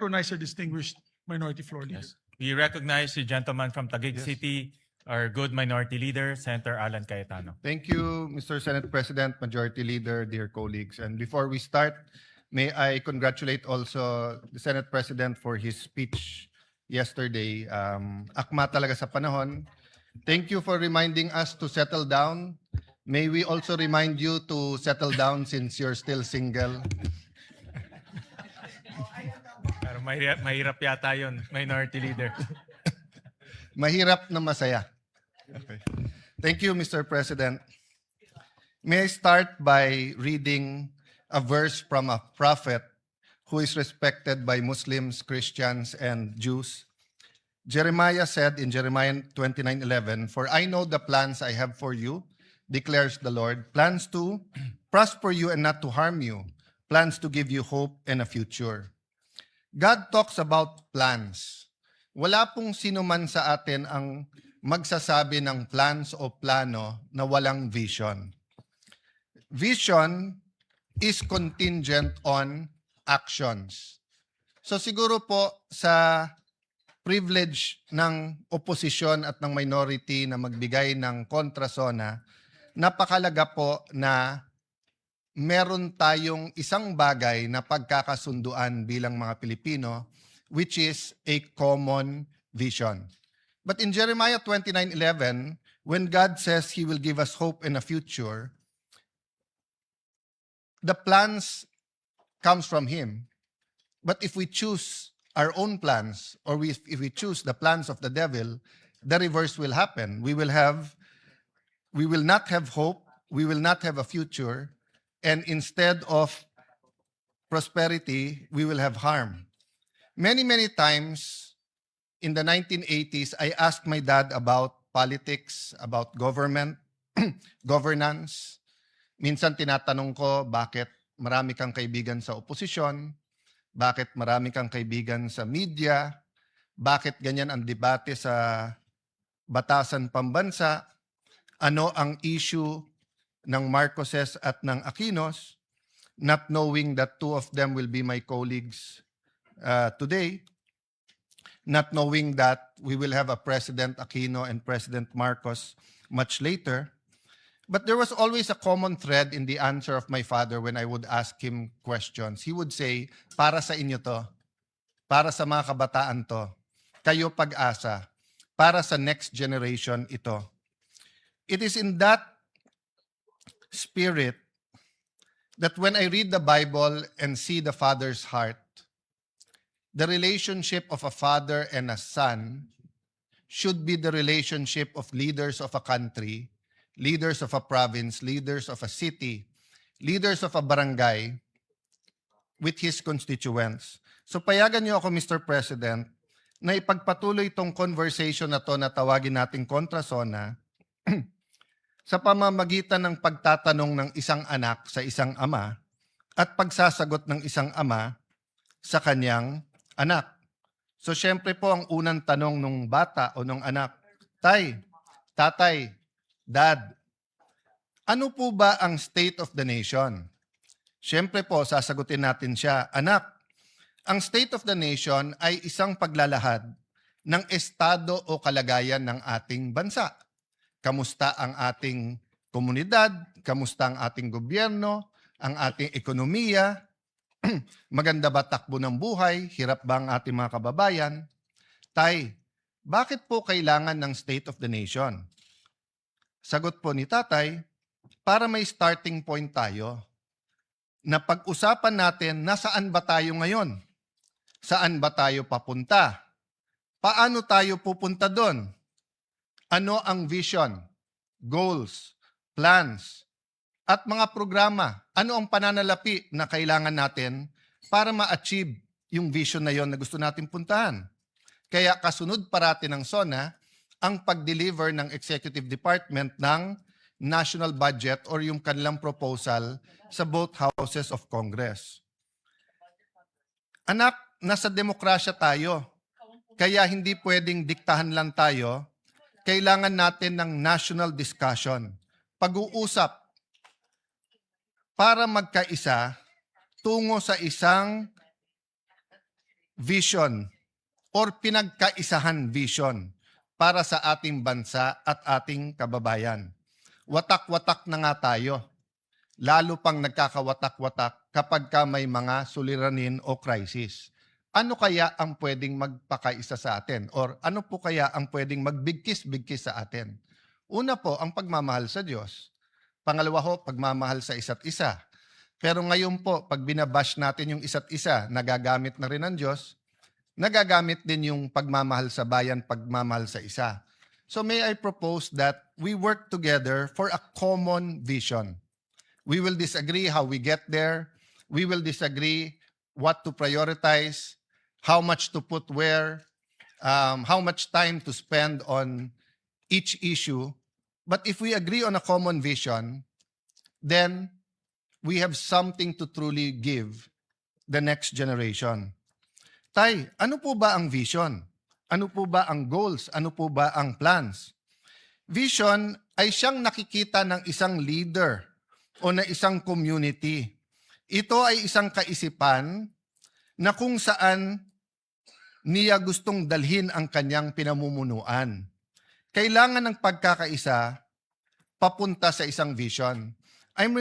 recognize our distinguished minority floor leader. Yes. We recognize the gentleman from Taguig Yes. City, our good minority leader, Senator Alan Cayetano. Thank you, Mr. Senate President, Majority Leader, dear colleagues. And before we start, may I congratulate also the Senate President for his speech yesterday. Akma talaga sa panahon. Thank you for reminding us to settle down. May we also remind you to settle down since you're still single. Pero mahirap yata yun, minority leader. Mahirap na masaya. Okay. Thank you, Mr. President. May I start by reading a verse from a prophet who is respected by Muslims, Christians, and Jews. Jeremiah said in Jeremiah 29:11, "For I know the plans I have for you, declares the Lord, plans to prosper you and not to harm you, plans to give you hope and a future." God talks about plans. Wala pong sino man sa atin ang magsasabi ng plans o plano na walang vision. Vision is contingent on actions. So siguro po sa privilege ng oposisyon at ng minority na magbigay ng kontrasona, napakalaga po na meron tayong isang bagay na pagkakasunduan bilang mga Pilipino, which is a common vision. But in Jeremiah 29:11, when God says He will give us hope and a future, the plans comes from Him. But if we choose our own plans, or if we choose the plans of the devil, the reverse will happen. We will not have hope, we will not have a future, and instead of prosperity, we will have harm. Many, many times in the 1980s, I asked my dad about politics, about government, governance. Minsan tinatanong ko, bakit marami kang kaibigan sa oposisyon? Bakit marami kang kaibigan sa media? Bakit ganyan ang debate sa batasan pambansa? Ano ang issue ng Marcoses at ng Aquinos? Not knowing that two of them will be my colleagues today. Not knowing that we will have a President Aquino and President Marcos much later. But there was always a common thread in the answer of my father when I would ask him questions. He would say, para sa inyo to, para sa mga kabataan to, kayo pag-asa, para sa next generation ito. It is in that spirit that when I read the Bible and see the Father's heart, the relationship of a father and a son should be the relationship of leaders of a country, leaders of a province, leaders of a city, leaders of a barangay with his constituents. So payagan niyo ako, Mr. President, na ipagpatuloy itong conversation na to na tawagin nating kontrasona sa pamamagitan ng pagtatanong ng isang anak sa isang ama at pagsasagot ng isang ama sa kanyang anak. So syempre po ang unang tanong ng bata o ng anak, Tay, Tatay, Dad, ano po ba ang state of the nation? Siyempre po, sasagutin natin siya, Anak, ang state of the nation ay isang paglalahad ng estado o kalagayan ng ating bansa. Kamusta ang ating komunidad? Kamusta ang ating gobyerno? Ang ating ekonomiya? Maganda ba takbo ng buhay? Hirap ba ang ating mga kababayan? Tay, bakit po kailangan ng state of the nation? Sagot po ni Tatay, para may starting point tayo na pag-usapan natin nasaan ba tayo ngayon? Saan ba tayo papunta? Paano tayo pupunta doon? Ano ang vision, goals, plans, at mga programa? Ano ang pananalapi na kailangan natin para ma-achieve yung vision na yon na gusto natin puntahan? Kaya kasunod parati ng SONA, ang pag-deliver ng Executive Department ng national budget or yung kanilang proposal sa both houses of Congress. Anak, nasa demokrasya tayo. Kaya hindi pwedeng diktahan lang tayo. Kailangan natin ng national discussion. Pag-uusap para magkaisa tungo sa isang vision or pinagkaisahan vision para sa ating bansa at ating kababayan. Watak-watak na nga tayo. Lalo pang nagkakawatak-watak kapag ka may mga suliranin o crisis. Ano kaya ang pwedeng magpakaisa sa atin? Or ano po kaya ang pwedeng magbigkis-bigkis sa atin? Una po, ang pagmamahal sa Diyos. Pangalawa ho, pagmamahal sa isa't isa. Pero ngayon po, pag binabash natin yung isa't isa, nagagamit na rin ng Diyos, nagagamit din yung pagmamahal sa bayan, pagmamahal sa isa. So may I propose that we work together for a common vision. We will disagree how we get there. We will disagree what to prioritize, how much to put where, how much time to spend on each issue. But if we agree on a common vision, then we have something to truly give the next generation. Tay, ano po ba ang vision? Ano po ba ang goals? Ano po ba ang plans? Vision ay siyang nakikita ng isang leader o na isang community. Ito ay isang kaisipan na kung saan niya gustong dalhin ang kanyang pinamumunuan. Kailangan ng pagkakaisa papunta sa isang vision. I'm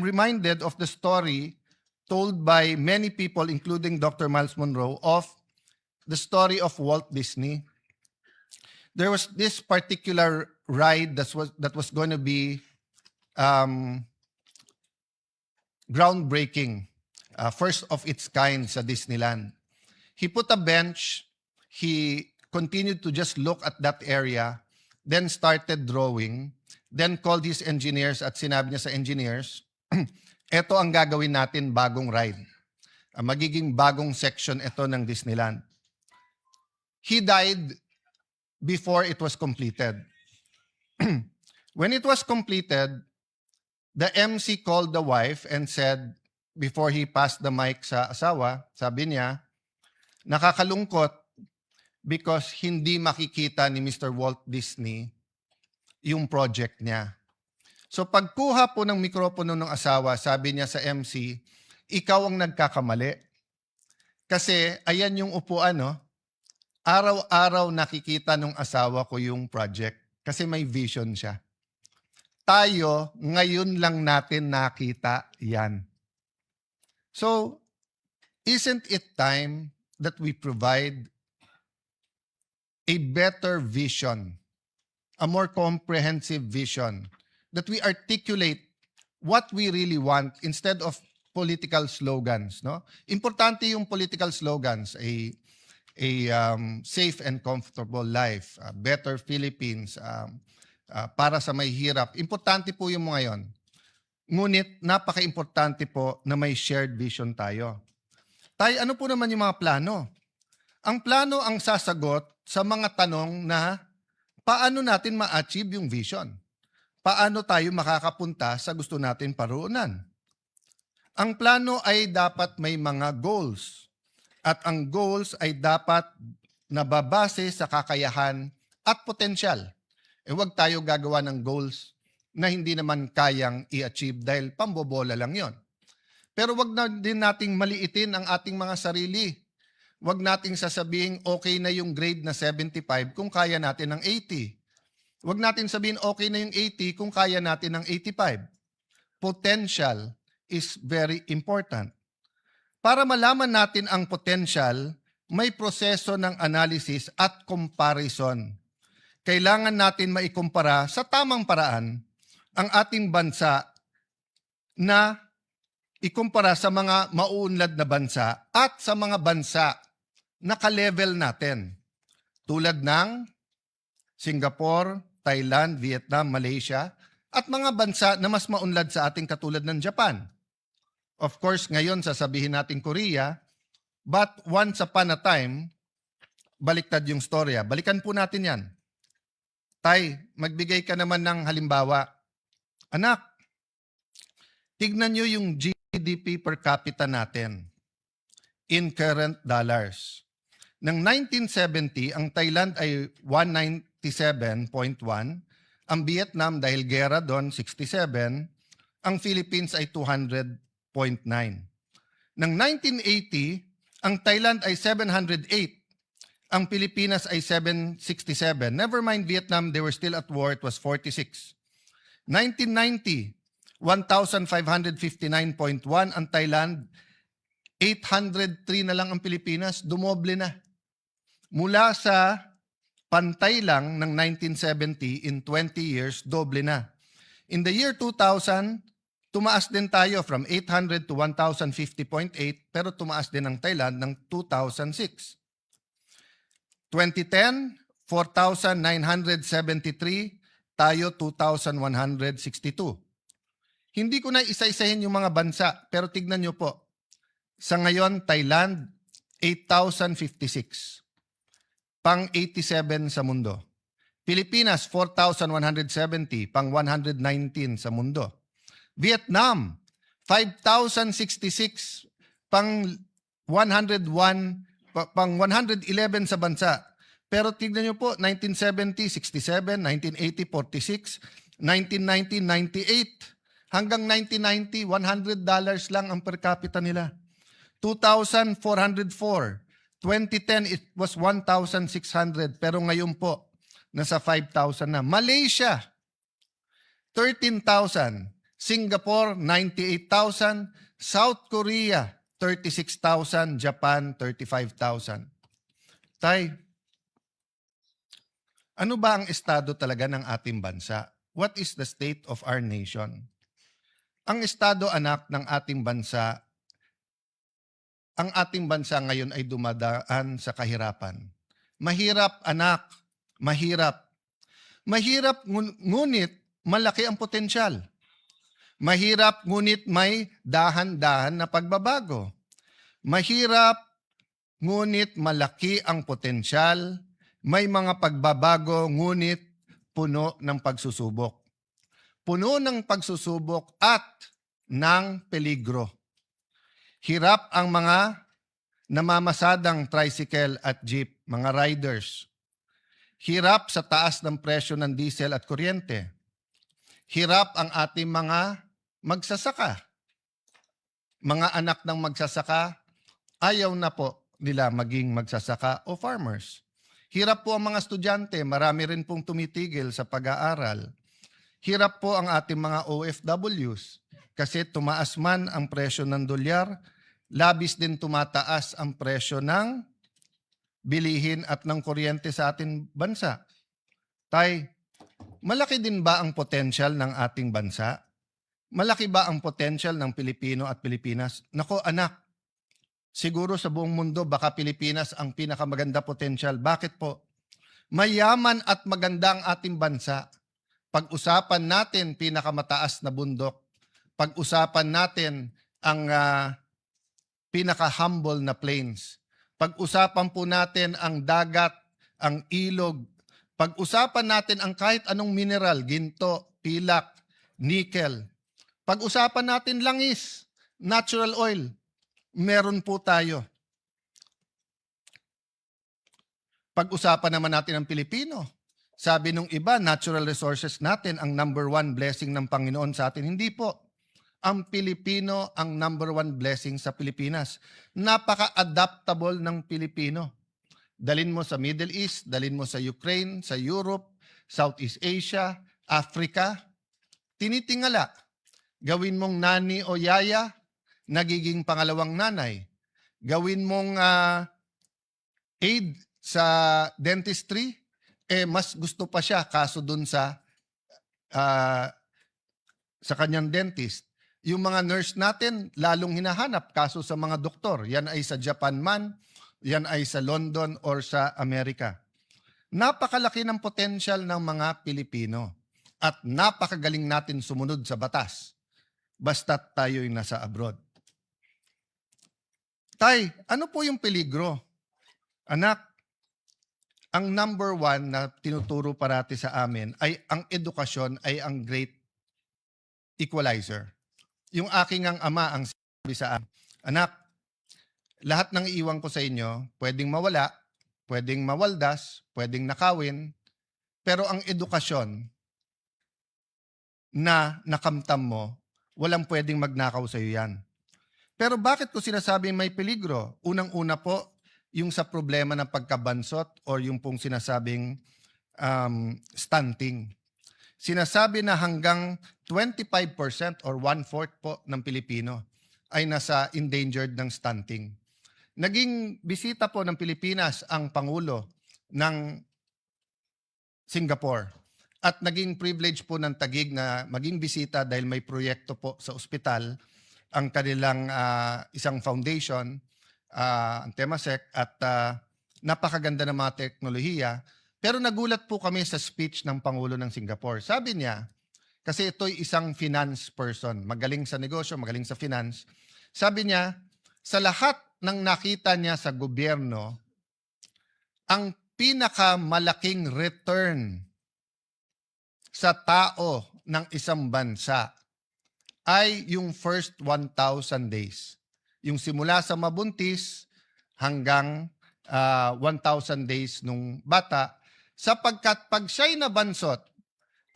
reminded of the story told by many people, including Dr. Miles Monroe, of the story of Walt Disney. There was this particular ride that was going to be groundbreaking, first of its kind sa Disneyland. He put a bench, he continued to just look at that area, then started drawing, then called his engineers at sinabi niya sa engineers, eto ang gagawin natin bagong ride. Magiging bagong section ito ng Disneyland. He died before it was completed. When it was completed, the MC called the wife and said, before he passed the mic sa asawa, sabi niya, nakakalungkot because hindi makikita ni Mr. Walt Disney yung project niya. So pagkuha po ng mikropono ng asawa, sabi niya sa MC, ikaw ang nagkakamali. Kasi ayan yung upuan, no? Araw-araw nakikita ng asawa ko yung project kasi may vision siya. Tayo, ngayon lang natin nakita yan. So, isn't it time that we provide a better vision, a more comprehensive vision, that we articulate what we really want instead of political slogans, no? Importante yung political slogans, a safe and comfortable life, a better Philippines, para sa may hirap. Importante po yung mga yon. Ngunit napaka-importante po na may shared vision tayo. Tay, ano po naman yung mga plano? Ang plano ang sasagot sa mga tanong na paano natin ma-achieve yung vision? Paano tayo makakapunta sa gusto natin paroonan? Ang plano ay dapat may mga goals. At ang goals ay dapat nababase sa kakayahan at potensyal. Huwag tayo gagawa ng goals na hindi naman kayang i-achieve dahil pambobola lang yon. Pero wag na din nating maliitin ang ating mga sarili. Wag nating sasabihin okay na yung grade na 75 kung kaya natin ng 80. Wag natin sabihin okay na yung 80 kung kaya natin ng 85. Potential is very important. Para malaman natin ang potential, may proseso ng analysis at comparison. Kailangan natin maikumpara sa tamang paraan ang ating bansa na ikumpara sa mga mauunlad na bansa at sa mga bansa na ka-level natin. Tulad ng Singapore, Thailand, Vietnam, Malaysia, at mga bansa na mas maunlad sa ating katulad ng Japan. Of course, ngayon sasabihin natin Korea, but once upon a time, baliktad yung storya. Balikan po natin yan. Tay, magbigay ka naman ng halimbawa. Anak, tignan nyo yung GDP per capita natin in current dollars. Ng 1970, ang Thailand ay 197.1, ang Vietnam dahil gera doon 67, ang Philippines ay 200.9. Ng 1980, Ang Thailand ay 708. Ang Pilipinas ay 767. Never mind Vietnam, they were still at war, it was 46. 1990, 1,559.1 ang Thailand, 803 na lang ang Pilipinas, dumoble na. Mula sa pantay lang ng 1970, in 20 years, doble na. In the year 2000, tumaas din tayo from 800 to 1,050.8, pero tumaas din ang Thailand ng 2006. 2010, 4,973, tayo 2,162. Hindi ko na isa-isahin yung mga bansa, pero tignan nyo po. Sa ngayon, Thailand, 8,056. Pang-87 sa mundo. Pilipinas, 4,170. Pang-119 sa mundo. Vietnam, 5,066. Pang-101, pang-111 sa bansa. Pero tignan nyo po, 1970, 67, 1980, 46, 1990, 98. Hanggang 1990, $100 lang ang per capita nila. 2,404. 2010, it was 1,600. Pero ngayon po, nasa 5,000 na. Malaysia, 13,000. Singapore, 98,000. South Korea, 36,000. Japan, 35,000. Tay, ano ba ang estado talaga ng ating bansa? What is the state of our nation? Ang estado, anak, ng ating bansa, ang ating bansa ngayon ay dumadaan sa kahirapan. Mahirap, anak, mahirap. Mahirap, ngunit malaki ang potensyal. Mahirap, ngunit may dahan-dahan na pagbabago. Mahirap, ngunit malaki ang potensyal. May mga pagbabago, ngunit puno ng pagsusubok. Puno ng pagsusubok at ng peligro. Hirap ang mga namamasadang tricycle at jeep, mga riders. Hirap sa taas ng presyo ng diesel at kuryente. Hirap ang ating mga magsasaka. Mga anak ng magsasaka, ayaw na po nila maging magsasaka o farmers. Hirap po ang mga estudyante, marami rin pong tumitigil sa pag-aaral. Hirap po ang ating mga OFWs kasi tumaas man ang presyo ng dolyar, labis din tumataas ang presyo ng bilihin at ng kuryente sa ating bansa. Tay, malaki din ba ang potensyal ng ating bansa? Malaki ba ang potensyal ng Pilipino at Pilipinas? Nako anak, siguro sa buong mundo baka Pilipinas ang pinakamaganda potensyal. Bakit po? Mayaman at maganda ang ating bansa. Pag-usapan natin pinakamataas na bundok. Pag-usapan natin ang pinaka-humble na plains. Pag-usapan po natin ang dagat, ang ilog. Pag-usapan natin ang kahit anong mineral, ginto, pilak, nickel. Pag-usapan natin langis, natural oil. Meron po tayo. Pag-usapan naman natin ang Pilipino. Sabi nung iba, natural resources natin ang number one blessing ng Panginoon sa atin. Hindi po. Ang Pilipino ang number one blessing sa Pilipinas. Napaka-adaptable ng Pilipino. Dalin mo sa Middle East, dalin mo sa Ukraine, sa Europe, Southeast Asia, Africa. Tinitingala. Gawin mong nani o yaya, nagiging pangalawang nanay. Gawin mong aid sa dentistry, mas gusto pa siya kaso dun sa kanyang dentist. Yung mga nurse natin, lalong hinahanap kaso sa mga doktor. Yan ay sa Japan man, yan ay sa London or sa Amerika. Napakalaki ng potensyal ng mga Pilipino at napakagaling natin sumunod sa batas basta't tayo'y nasa abroad. Tay, ano po yung peligro? Anak, ang number one na tinuturo parati sa amin ay ang edukasyon ay ang great equalizer. Yung aking ang ama ang sabi sa akin, anak, lahat ng iiwan ko sa inyo, pwedeng mawala, pwedeng mawaldas, pwedeng nakawin, pero ang edukasyon na nakamtam mo, walang pwedeng magnakaw sa iyo yan. Pero bakit ko sinasabing may peligro? Unang-una po, yung sa problema ng pagkabansot or yung pong sinasabing stunting. Sinasabi na hanggang 25% or 1/4 po ng Pilipino ay nasa endangered ng stunting. Naging bisita po ng Pilipinas ang Pangulo ng Singapore at naging privilege po ng Taguig na maging bisita dahil may proyekto po sa ospital ang kanilang isang foundation, ang Temasek, at napakaganda ng mga teknolohiya. Pero nagulat po kami sa speech ng Pangulo ng Singapore. Sabi niya, kasi ito'y isang finance person, magaling sa negosyo, magaling sa finance. Sabi niya, sa lahat ng nakita niya sa gobyerno, ang pinakamalaking return sa tao ng isang bansa ay yung first 1,000 days. Yung simula sa mabuntis hanggang 1,000 days nung bata, sapagkat pag siya'y nabansot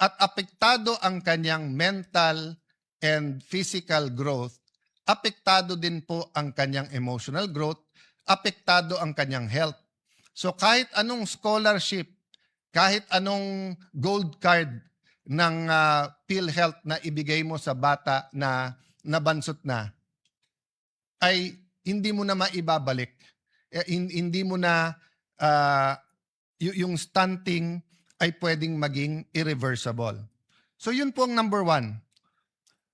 at apektado ang kanyang mental and physical growth, apektado din po ang kanyang emotional growth, apektado ang kanyang health. So kahit anong scholarship, kahit anong gold card ng PhilHealth na ibigay mo sa bata na nabansot na, ay hindi mo na maibabalik. Hindi mo na, yung stunting ay pwedeng maging irreversible. So yun po ang number 1.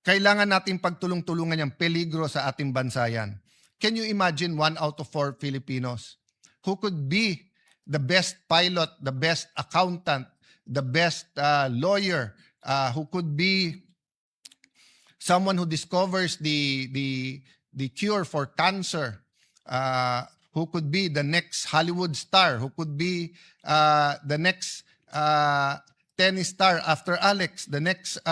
Kailangan nating pagtulong-tulungan yung peligro sa ating bansa yan. Can you imagine 1 out of 4 Filipinos who could be the best pilot, the best accountant, the best lawyer, who could be someone who discovers the cure for cancer, who could be the next Hollywood star, who could be the next tennis star after Alex, the next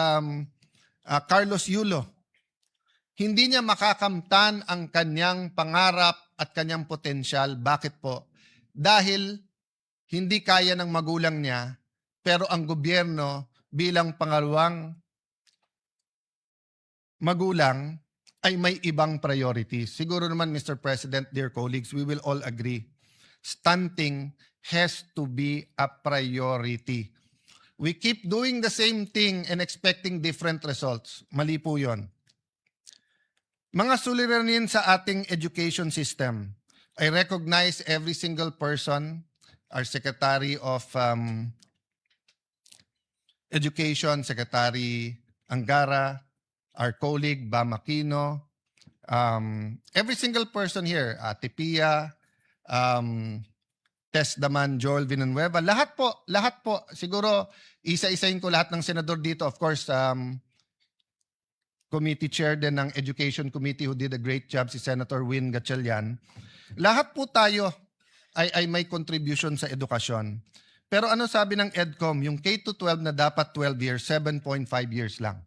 Carlos Yulo. Hindi niya makakamtan ang kanyang pangarap at kanyang potensyal. Bakit po? Dahil hindi kaya ng magulang niya, pero ang gobyerno bilang pangalawang magulang ay may ibang priorities. Siguro naman, Mr. President, dear colleagues, we will all agree. Stunting has to be a priority. We keep doing the same thing and expecting different results. Mali po yun. Mga suliranin sa ating education system. I recognize every single person, our Secretary of Education, Secretary Angara, our colleague Bam Aquino, every single person here, Ate Pia, Tess Daman, Joel Villanueva, lahat po. Siguro, isa-isahin ko lahat ng senador dito. Of course, committee chair din ng Education Committee who did a great job, si Senator Win Gatchalian. Lahat po tayo ay may contribution sa edukasyon. Pero ano sabi ng EDCOM? Yung K-12 na dapat 12 years, 7.5 years lang.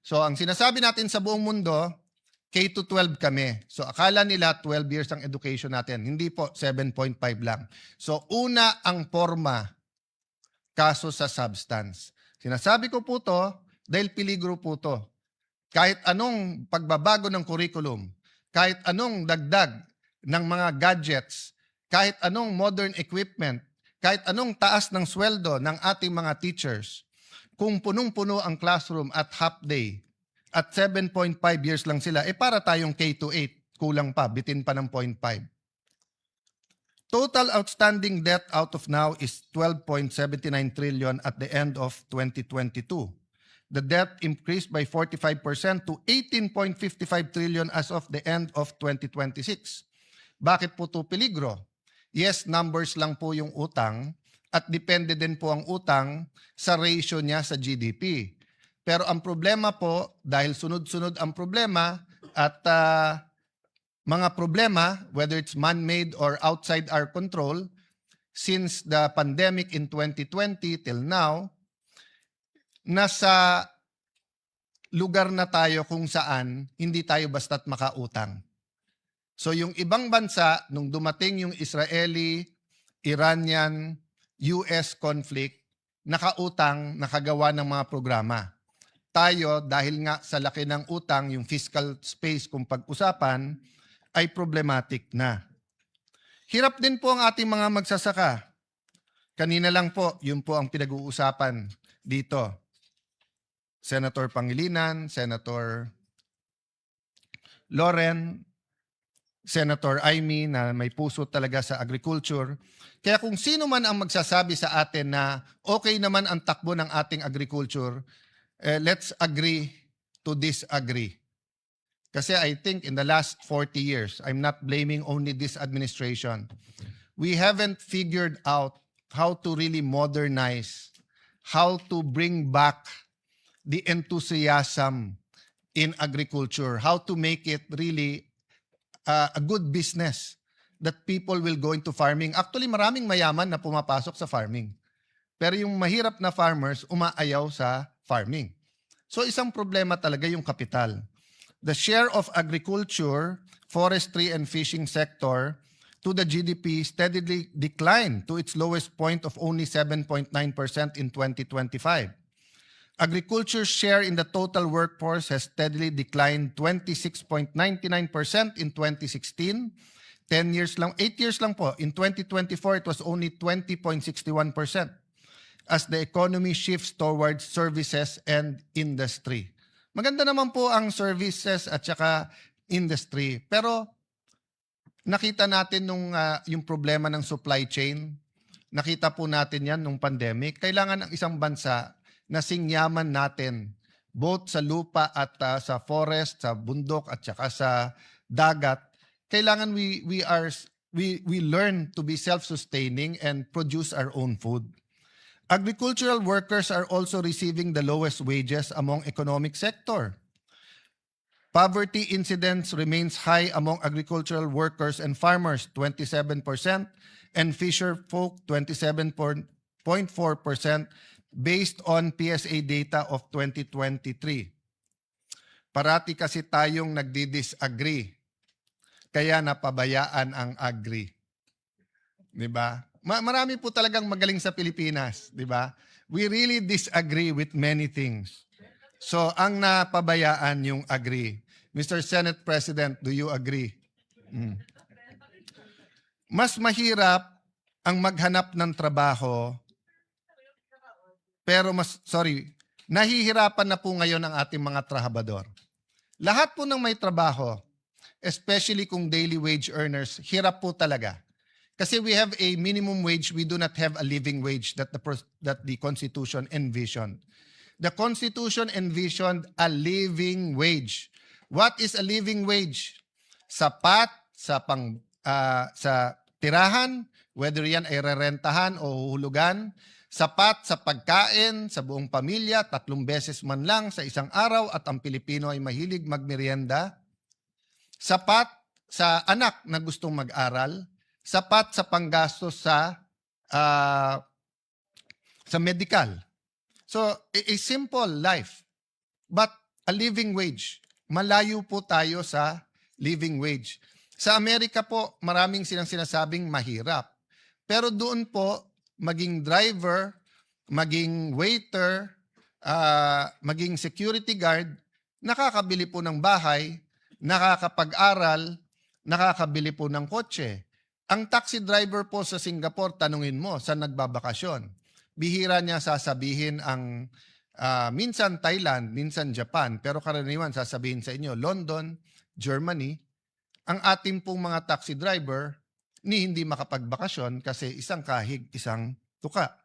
So ang sinasabi natin sa buong mundo, K-12 kami. So akala nila 12 years ang education natin. Hindi po, 7.5 lang. So una ang forma, kaso sa substance. Sinasabi ko po to dahil peligro po to. Kahit anong pagbabago ng curriculum, kahit anong dagdag ng mga gadgets, kahit anong modern equipment, kahit anong taas ng sweldo ng ating mga teachers, kung punong-puno ang classroom at half day, at 7.5 years lang sila, para tayong K-8, kulang pa, bitin pa ng 0.5. Total outstanding debt out of now is 12.79 trillion at the end of 2022. The debt increased by 45% to 18.55 trillion as of the end of 2026. Bakit po ito peligro? Yes, numbers lang po yung utang at depende din po ang utang sa ratio niya sa GDP. Pero ang problema po, dahil sunod-sunod ang problema at mga problema, whether it's man-made or outside our control, since the pandemic in 2020 till now, nasa lugar na tayo kung saan hindi tayo basta't makautang. So yung ibang bansa, nung dumating yung Israeli, Iranian, US conflict, nakautang, nakagawa ng mga programa. tayo, dahil nga sa laki ng utang, yung fiscal space kung pag-usapan, ay problematic na. Hirap din po ang ating mga magsasaka. Kanina lang po, yun po ang pinag-uusapan dito. Senator Pangilinan, Senator Loren, Senator Amy na may puso talaga sa agriculture. Kaya kung sino man ang magsasabi sa atin na okay naman ang takbo ng ating agriculture, let's agree to disagree. Kasi I think in the last 40 years, I'm not blaming only this administration, we haven't figured out how to really modernize, how to bring back the enthusiasm in agriculture, how to make it really a good business that people will go into farming. Actually, maraming mayaman na pumapasok sa farming. Pero yung mahirap na farmers, umaayaw sa farming. So isang problema talaga yung kapital. The share of agriculture, forestry, and fishing sector to the GDP steadily declined to its lowest point of only 7.9% in 2025. Agriculture's share in the total workforce has steadily declined 26.99% in 2016. 8 years lang po. In 2024, it was only 20.61% as the economy shifts towards services and industry. Maganda naman po ang services at saka industry. Pero nakita natin yung problema ng supply chain. Nakita po natin yan nung pandemic. Kailangan ng isang bansa na singyaman natin both sa lupa at sa forest, sa bundok at saka sa dagat. Kailangan we learn to be self-sustaining and produce our own food. Agricultural workers are also receiving the lowest wages among economic sector. Poverty incidence remains high among agricultural workers and farmers, 27%, and fisher folk, 27.4%, based on PSA data of 2023. Parati kasi tayong nagdi-disagree, kaya napabayaan ang agri. 'Di ba? Marami po talagang magaling sa Pilipinas, 'di ba? We really disagree with many things. So, ang napabayaan yung agri. Mr. Senate President, do you agree? Mas mahirap ang maghanap ng trabaho, pero nahihirapan na po ngayon ang ating mga trabahador. Lahat po ng may trabaho, especially kung daily wage earners, hirap po talaga. Kasi we have a minimum wage, we do not have a living wage that the Constitution envisioned. The Constitution envisioned a living wage. What is a living wage? Sapat sa tirahan, whether yan ay rerentahan o huhulugan, sapat sa pagkain sa buong pamilya, 3 beses man lang sa isang araw at ang Pilipino ay mahilig magmerienda. Sapat sa anak na gustong mag-aral, sapat sa panggastos sa medical. So, a simple life, but a living wage. Malayo po tayo sa living wage. Sa Amerika po, maraming silang sinasabing mahirap. Pero doon po, maging driver, maging waiter, maging security guard, nakakabili po ng bahay, nakakapag-aral, nakakabili po ng kotse. Ang taxi driver po sa Singapore, tanungin mo, saan nagbabakasyon? Bihira niya sasabihin ang minsan Thailand, minsan Japan, pero karaniwan sasabihin sa inyo, London, Germany. Ang ating pong mga taxi driver, hindi makapagbakasyon kasi isang kahig, isang tuka.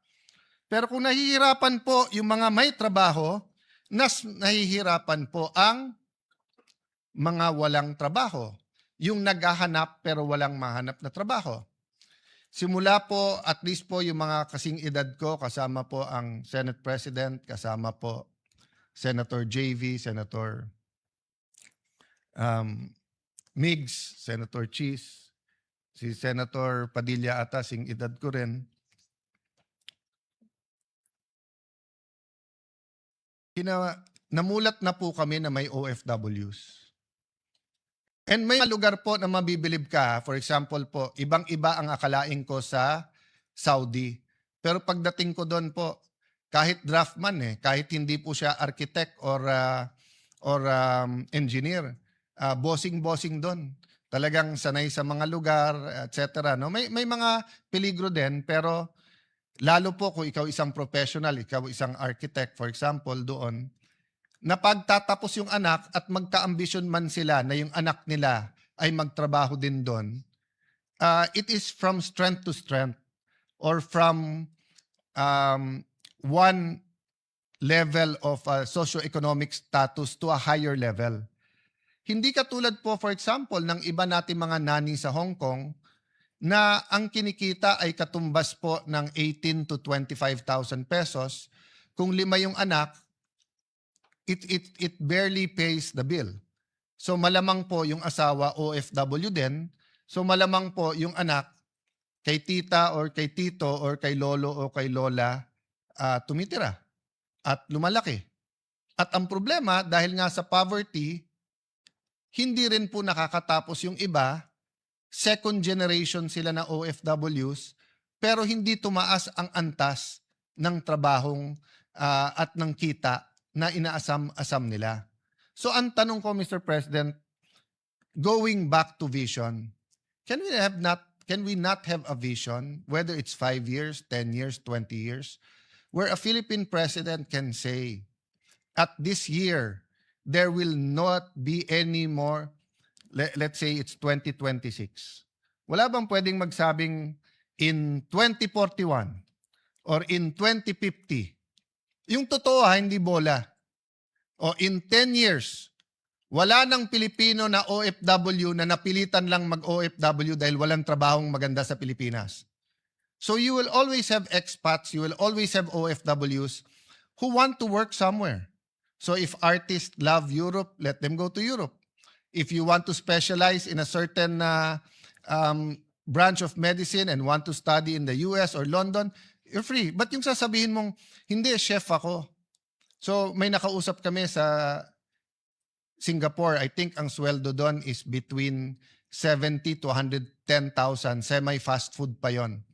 Pero kung nahihirapan po yung mga may trabaho, nahihirapan po ang mga walang trabaho. Yung naghahanap pero walang mahanap na trabaho. Simula po, at least po yung mga kasing edad ko, kasama po ang Senate President, kasama po Senator JV, Senator Migs, Senator Cheese, si Senator Padilla ata, sing edad ko rin. Namulat na po kami na may OFWs. And may lugar po na mabibilib ka. For example po, ibang-iba ang akalain ko sa Saudi. Pero pagdating ko doon po, kahit draftman kahit hindi po siya architect or engineer, bossing doon. Talagang sanay sa mga lugar, etc. No? May mga peligro din, pero lalo po kung ikaw isang professional, ikaw isang architect, for example, doon, na pagtatapos yung anak at magka-ambisyon man sila na yung anak nila ay magtrabaho din doon, it is from strength to strength or from one level of socioeconomic status to a higher level. Hindi katulad po, for example, ng iba nating mga nani sa Hong Kong na ang kinikita ay katumbas po ng 18 to 25,000 pesos. Kung 5 yung anak, it barely pays the bill. So malamang po yung asawa OFW din. So malamang po yung anak kay tita or kay tito or kay lolo o kay lola tumitira at lumalaki. At ang problema, dahil nga sa poverty, hindi rin po nakakatapos yung iba, second generation sila na OFWs, pero hindi tumaas ang antas ng trabahong at ng kita na inaasam-asam nila. So ang tanong ko, Mr. President, going back to vision, can we not have a vision, whether it's 5 years, 10 years, 20 years, where a Philippine president can say, at this year, there will not be any more, let's say it's 2026. Wala bang pwedeng magsabing in 2041 or in 2050? Yung totoo hindi bola. O in 10 years, wala nang Pilipino na OFW na napilitan lang mag-OFW dahil walang trabahong maganda sa Pilipinas. So you will always have expats, you will always have OFWs who want to work somewhere. So if artists love Europe, let them go to Europe. If you want to specialize in a certain branch of medicine and want to study in the US or London, you're free. But yung sasabihin mong, hindi, chef ako. So may nakausap kami sa Singapore. I think ang sweldo doon is between 70 to 110,000. Semi-fast food pa yon.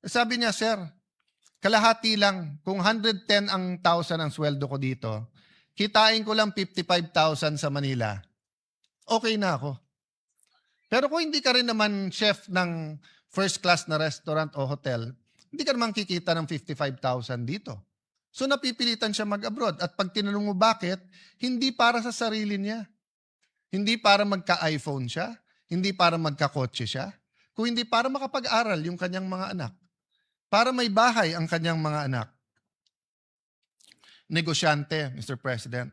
Sabi niya, sir, kalahati lang. Kung 110 ang sweldo ko dito, kitain ko lang 55,000 sa Manila, okay na ako. Pero kung hindi ka rin naman chef ng first class na restaurant o hotel, hindi ka naman kikita ng 55,000 dito. So napipilitan siya mag-abroad. At pag tinanong mo bakit, hindi para sa sarili niya. Hindi para magka-iPhone siya. Hindi para magka-kotse siya. Kung hindi para makapag-aral yung kanyang mga anak. Para may bahay ang kanyang mga anak. Negosyante, Mr. President.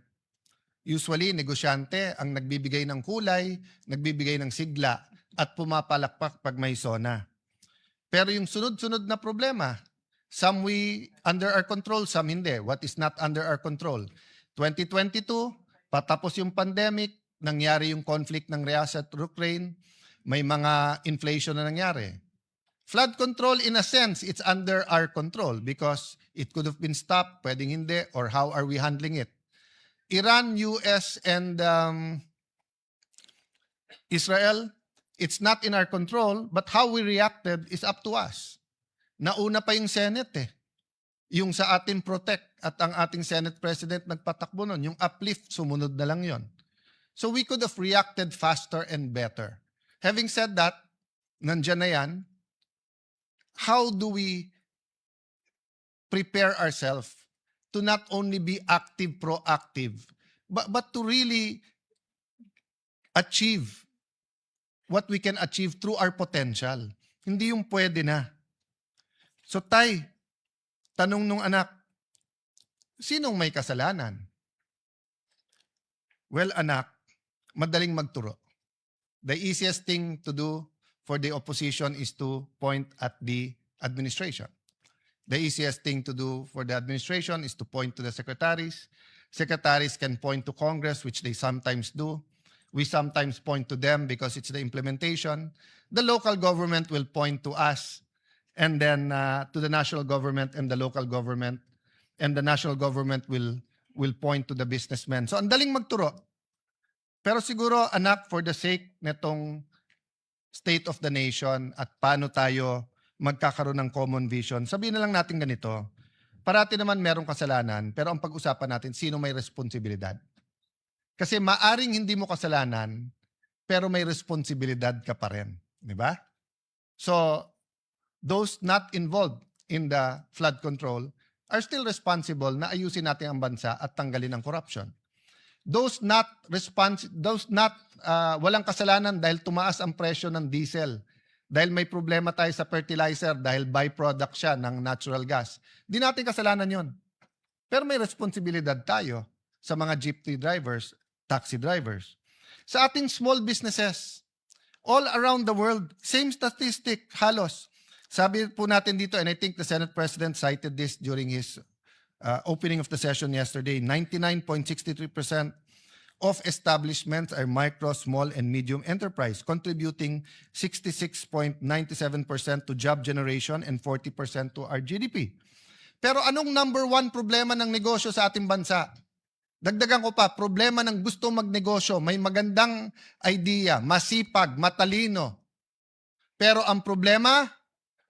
Usually, negosyante ang nagbibigay ng kulay, nagbibigay ng sigla, at pumapalakpak pag may sona. Pero yung sunod-sunod na problema, some we under our control, some hindi. What is not under our control? 2022, patapos yung pandemic, nangyari yung conflict ng Russia at Ukraine, may mga inflation na nangyari. Flood control, in a sense, it's under our control because it could have been stopped, pwedeng hindi, or how are we handling it? Iran, US, and Israel, it's not in our control, but how we reacted is up to us. Nauna pa yung Senate Yung sa ating protect at ang ating Senate President nagpatakbo nun, yung uplift, sumunod na lang yon. So we could have reacted faster and better. Having said that, nandyan na yan, how do we prepare ourselves to not only be active, proactive, but to really achieve what we can achieve through our potential. Hindi yung pwede na. So tay, tanong nung anak, sinong may kasalanan? Well, anak, madaling magturo. The easiest thing to do for the opposition is to point at the administration. The easiest thing to do for the administration is to point to the secretaries. Secretaries can point to Congress, which they sometimes do. We sometimes point to them because it's the implementation. The local government will point to us, and then to the national government and the local government, and the national government will point to the businessmen. So, ang daling magturo. Pero siguro, anak, for the sake netong state of the nation at paano tayo magkakaroon ng common vision, sabihin na lang natin ganito, parati naman merong kasalanan, pero ang pag-usapan natin, sino may responsibilidad? Kasi maaring hindi mo kasalanan, pero may responsibilidad ka pa rin. Di ba? So, those not involved in the flood control are still responsible na ayusin natin ang bansa at tanggalin ang corruption. Those not walang kasalanan dahil tumaas ang presyo ng diesel, dahil may problema tayo sa fertilizer, dahil byproduct siya ng natural gas. Di natin kasalanan yon. Pero may responsibilidad tayo sa mga jeepney drivers, taxi drivers. Sa ating small businesses, all around the world, same statistic, halos. Sabi po natin dito, and I think the Senate President cited this during his opening of the session yesterday, 99.63% of establishments are micro, small, and medium enterprise, contributing 66.97% to job generation and 40% to our GDP. Pero anong number one problema ng negosyo sa ating bansa? Dagdagan ko pa, problema ng gusto magnegosyo, may magandang idea, masipag, matalino. Pero ang problema,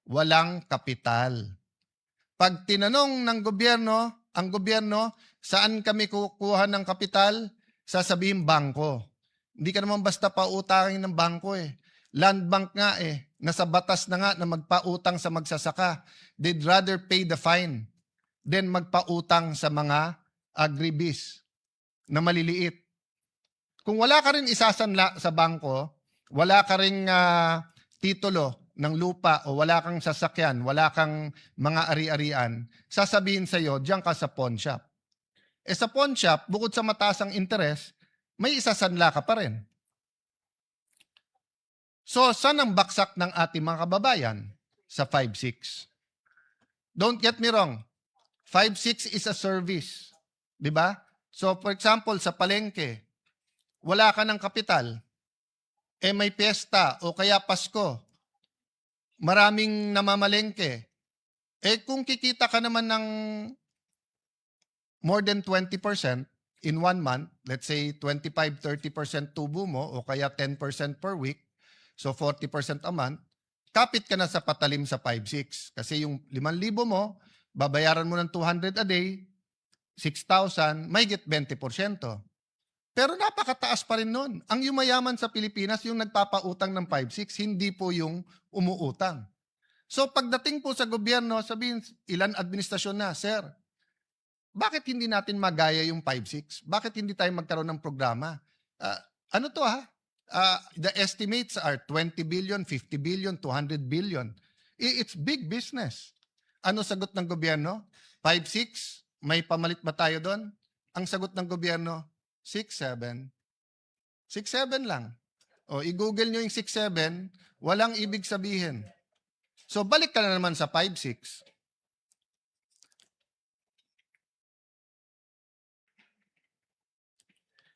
walang kapital. Pag tinanong ng gobyerno, ang gobyerno, saan kami kukuha ng kapital? Sasabihin bangko. Hindi ka naman basta pautangin ng bangko eh. Land bank nga eh. Nasa batas na nga na magpautang sa magsasaka. They'd rather pay the fine than magpautang sa mga agribis na maliliit. Kung wala ka rin isasanla sa bangko, wala ka rin titulo ng lupa o wala kang sasakyan, wala kang mga ari-arian, sasabihin sa iyo, diyan ka sa pawn shop. Eh sa pawn shop, bukod sa mataas ang interest, may isasanla ka pa rin. So, saan ang baksak ng ating mga kababayan? Sa 5-6. Don't get me wrong. 5-6 is a service. Diba? So, for example, sa palengke, wala ka ng kapital. Eh may piyesta o kaya Pasko. Maraming namamalengke. Eh kung kikita ka naman ng more than 20% in 1 month, let's say 25-30% tubo mo o kaya 10% per week, so 40% a month, kapit ka na sa patalim sa 5-6. Kasi yung 5,000 mo, babayaran mo ng 200 a day, 6,000, may get 20%. Pero napakataas pa rin nun. Ang yumayaman sa Pilipinas, yung nagpapautang ng 5-6, hindi po yung umuutang. So pagdating po sa gobyerno, sabihin, ilan administrasyon na, sir, bakit hindi natin magaya yung 5-6? Bakit hindi tayo magkaroon ng programa? Ano to ha? The estimates are 20 billion, 50 billion, 200 billion. It's big business. Ano sagot ng gobyerno? 5-6? May pamalit ba tayo doon? Ang sagot ng gobyerno, 6-7. 6-7 lang. O, i-google nyo yung 6-7, walang ibig sabihin. So, balik ka na naman sa 5-6.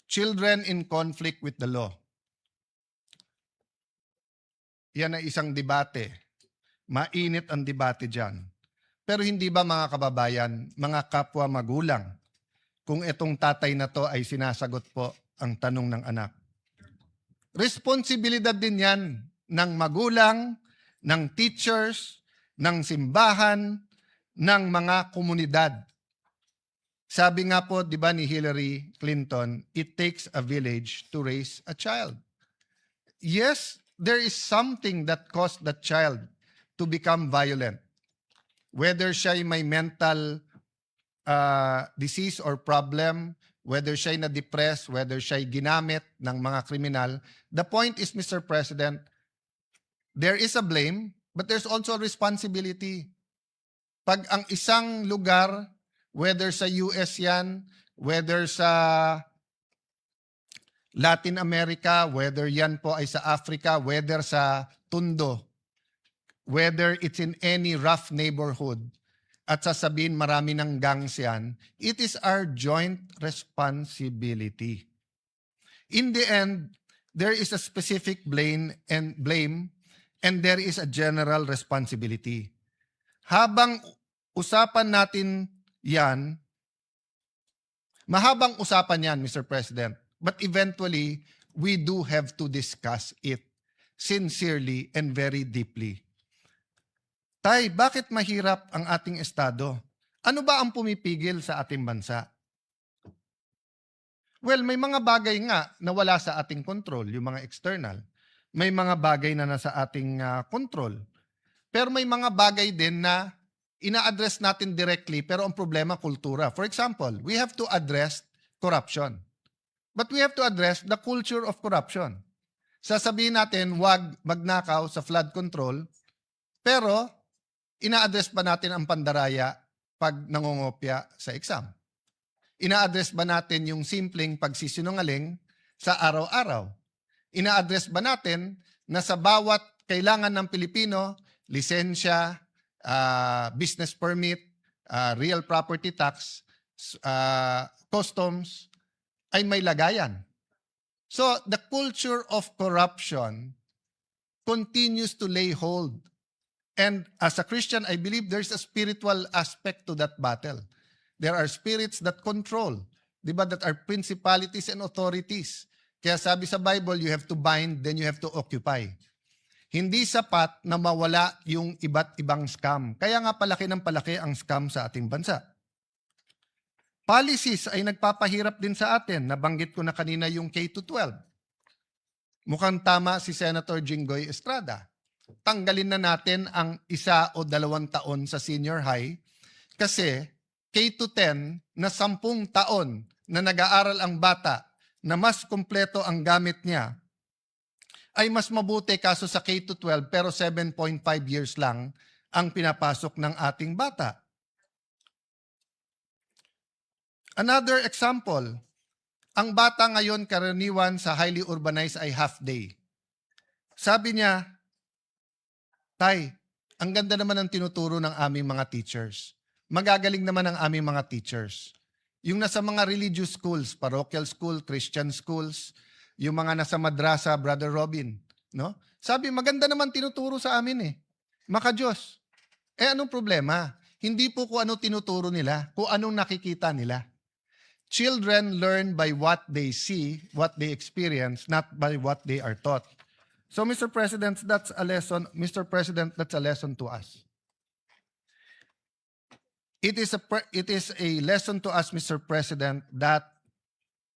Children in conflict with the law. Yan ay isang debate. Mainit ang debate dyan. Pero hindi ba mga kababayan, mga kapwa magulang, kung itong tatay na to ay sinasagot po ang tanong ng anak? Responsibilidad din yan ng magulang, ng teachers, ng simbahan, ng mga komunidad. Sabi nga po, di ba ni Hillary Clinton, it takes a village to raise a child. Yes, there is something that caused that child to become violent. Whether siya may mental disease or problem, whether siya na-depressed, whether siya ginamit ng mga kriminal, the point is, Mr. President, there is a blame, but there's also a responsibility. Pag ang isang lugar, whether sa US yan, whether sa Latin America, whether yan po ay sa Africa, whether sa Tondo, whether it's in any rough neighborhood, at sasabihin marami ng gangs yan, it is our joint responsibility. In the end, there is a specific blame, and there is a general responsibility. Habang usapan natin yan, mahabang usapan yan, Mr. President, but eventually, we do have to discuss it sincerely and very deeply. Tay, bakit mahirap ang ating estado? Ano ba ang pumipigil sa ating bansa? Well, may mga bagay nga na wala sa ating control, yung mga external. May mga bagay na nasa ating control. Pero may mga bagay din na ina-address natin directly pero ang problema kultura. For example, we have to address corruption. But we have to address the culture of corruption. Sasabihin natin, wag magnakaw sa flood control, pero ina-address ba natin ang pandaraya pag nangongopya sa exam? Ina-address ba natin yung simpleng pagsisinungaling sa araw-araw? Ina-address ba natin na sa bawat kailangan ng Pilipino, lisensya, business permit, real property tax, customs, ay may lagayan? So, the culture of corruption continues to lay hold. And as a Christian, I believe there's a spiritual aspect to that battle. There are spirits that control, di ba, that are principalities and authorities. Kaya sabi sa Bible, you have to bind, then you have to occupy. Hindi sapat na mawala yung iba't ibang scam. Kaya nga palaki ng palaki ang scam sa ating bansa. Policies ay nagpapahirap din sa atin. Nabanggit ko na kanina yung K-12. Mukhang tama si Senator Jinggoy Estrada. Tanggalin na natin ang 1 o 2 taon sa senior high kasi K-10 na 10 taon na nag-aaral ang bata na mas kumpleto ang gamit niya ay mas mabuti kaso sa K-12 pero 7.5 years lang ang pinapasok ng ating bata. Another example, ang bata ngayon karaniwan sa highly urbanized ay half day. Sabi niya, Tay, ang ganda naman ng tinuturo ng aming mga teachers. Magagaling naman ang aming mga teachers. Yung nasa mga religious schools, parochial school, Christian schools, yung mga nasa madrasa, Brother Robin, no? Sabi, maganda naman tinuturo sa amin eh. Maka-Diyos. Anong problema? Hindi po kung ano tinuturo nila, kung anong nakikita nila. Children learn by what they see, what they experience, not by what they are taught. So, Mr. President, that's a lesson. Mr. President, that's a lesson to us. It is a lesson to us, Mr. President, that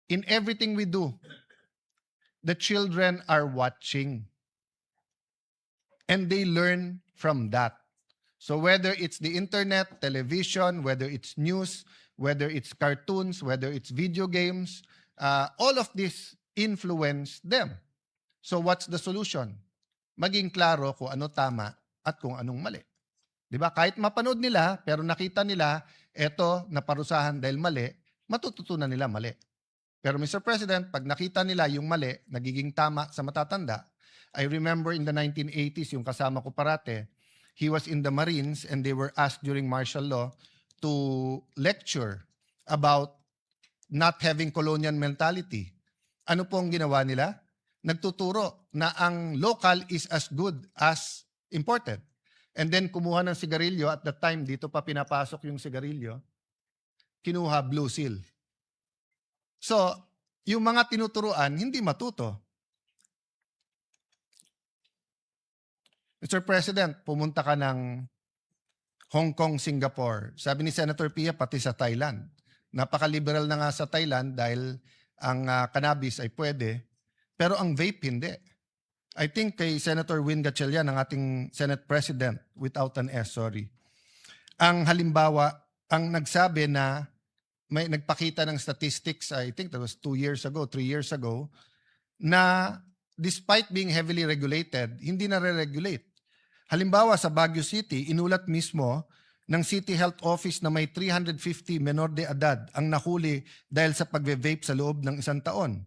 in everything we do, the children are watching. And they learn from that. So whether it's the internet, television, whether it's news, whether it's cartoons, whether it's video games, all of this influence them. So what's the solution? Maging klaro kung ano tama at kung anong mali. Diba? Kahit mapanood nila, pero nakita nila, eto, naparusahan dahil mali, matututunan nila mali. Pero Mr. President, pag nakita nila yung mali, nagiging tama sa matatanda, I remember in the 1980s, yung kasama ko parate, he was in the Marines and they were asked during martial law to lecture about not having colonial mentality. Ano pong ginawa nila? Nagtuturo na ang local is as good as imported. And then kumuha ng sigarilyo, at that time, dito pa pinapasok yung sigarilyo, kinuha Blue Seal. So, yung mga tinuturuan, hindi matuto. Mr. President, pumunta ka ng Hong Kong, Singapore. Sabi ni Senator Pia, pati sa Thailand. Napaka-liberal na nga sa Thailand dahil ang cannabis ay pwede, pero ang vape hindi. I think kay Senator Win Gatchalian, ang ating Senate President, without an S, sorry. Ang halimbawa, ang nagsabi na may nagpakita ng statistics, I think that was 2 years ago, 3 years ago, na despite being heavily regulated, hindi na re-regulate. Halimbawa sa Baguio City, inulat mismo ng City Health Office na may 350 menor de edad ang nahuli dahil sa pagve-vape sa loob ng 1 taon.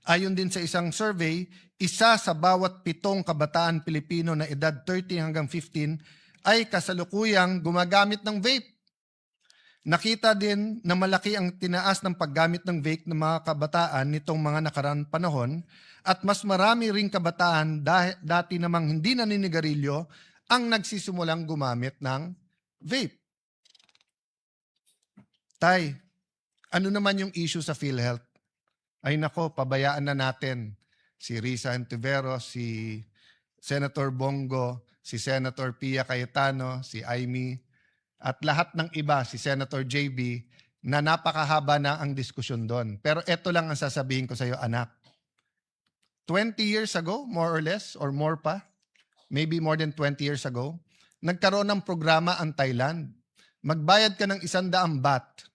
Ayon din sa isang survey, 1 sa bawat 7 kabataan Pilipino na edad 30 hanggang 15 ay kasalukuyang gumagamit ng vape. Nakita din na malaki ang tinaas ng paggamit ng vape ng mga kabataan nitong mga nakaraang panahon at mas marami ring kabataan dati namang hindi naninigarilyo ang nagsisimulang gumamit ng vape. Tay, ano naman yung issue sa PhilHealth? Ay nako, pabayaan na natin si Risa Antiveros, si Senator Bongo, si Senator Pia Cayetano, si Aimee. at lahat ng iba, si Senator JB, na napakahaba na ang diskusyon doon. Pero ito lang ang sasabihin ko sa iyo, anak. 20 years ago, more or less, or more pa, maybe more than 20 years ago, nagkaroon ng programa ang Thailand. Magbayad ka ng 100 baht,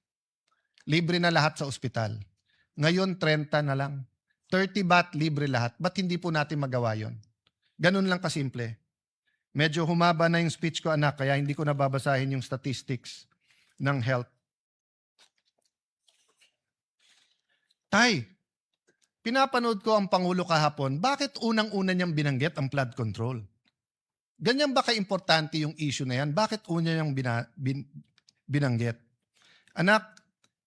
libre na lahat sa ospital. Ngayon, 30 na lang. 30 baht, libre lahat. Ba't hindi po natin magawa yon? Ganun lang kasimple. Medyo humaba na yung speech ko, anak, kaya hindi ko nababasahin yung statistics ng health. Tay, pinapanood ko ang Pangulo kahapon, bakit unang-una niyang binanggit ang flood control? Ganyan ba ka-importante yung issue na yan? Bakit una niyang binanggit? Anak,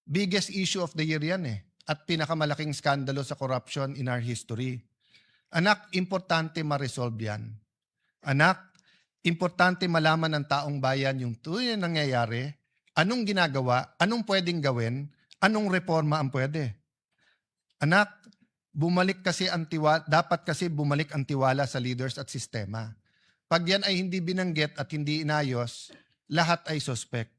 biggest issue of the year yan eh. At pinakamalaking skandalo sa corruption in our history. Anak, importante ma-resolve yan. Anak, importante malaman ng taong bayan yung tunay na nangyayari, anong ginagawa, anong pwedeng gawin, anong reforma ang pwede. Anak, dapat kasi bumalik ang tiwala sa leaders at sistema. Pag yan ay hindi binanggit at hindi inayos, lahat ay suspect.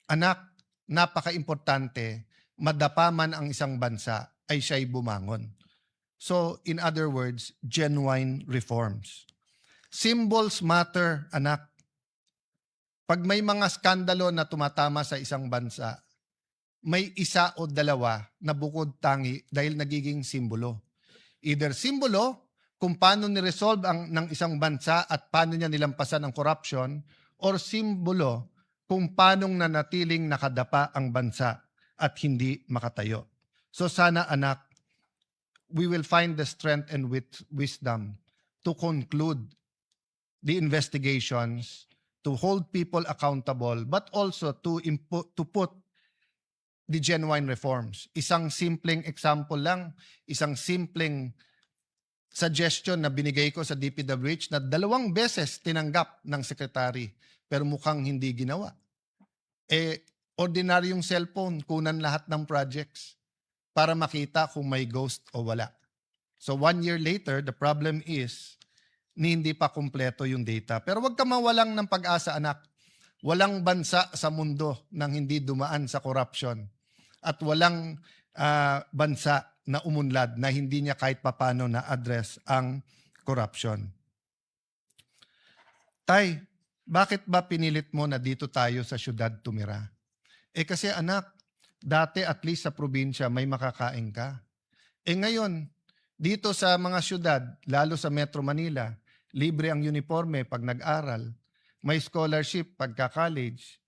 Anak, napaka-importante, madapa man ang isang bansa, ay siya'y bumangon. So, in other words, genuine reforms. Symbols matter, anak. Pag may mga skandalo na tumatama sa isang bansa, may isa o dalawa na bukod tangi dahil nagiging simbolo. Either simbolo kung paano ni-resolve ng isang bansa at paano niya nilampasan ang corruption, or simbolo kung paano nanatiling nakadapa ang bansa at hindi makatayo. So sana anak, we will find the strength and wisdom to conclude the investigations, to hold people accountable, but also to put the genuine reforms. Isang simpleng example lang, isang simpleng suggestion na binigay ko sa DPWH na 2 beses tinanggap ng secretary pero mukhang hindi ginawa. Ordinaryong cellphone, kunan lahat ng projects para makita kung may ghost o wala. So 1 year later, the problem is hindi pa kumpleto yung data. Pero wag ka mawalang ng pag-asa, anak. Walang bansa sa mundo nang hindi dumaan sa corruption. At walang bansa na umunlad na hindi niya kahit papano na-address ang corruption. Tay, bakit ba pinilit mo na dito tayo sa syudad tumira? Kasi anak, dati at least sa probinsya may makakain ka. Ngayon, dito sa mga syudad, lalo sa Metro Manila, libre ang uniforme pag nag-aral, may scholarship pagka college,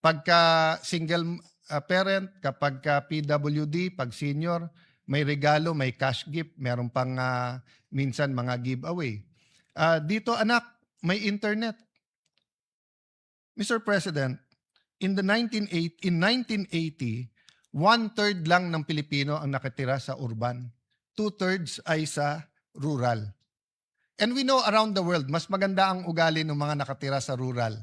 pagka single parent, kapag ka PWD, pag senior, may regalo, may cash gift, meron pang minsan mga giveaway. Dito anak, may internet. Mr. President, in 1980, 1/3 lang ng Pilipino ang nakatira sa urban. 2/3 ay sa rural. And we know around the world, mas maganda ang ugali ng mga nakatira sa rural.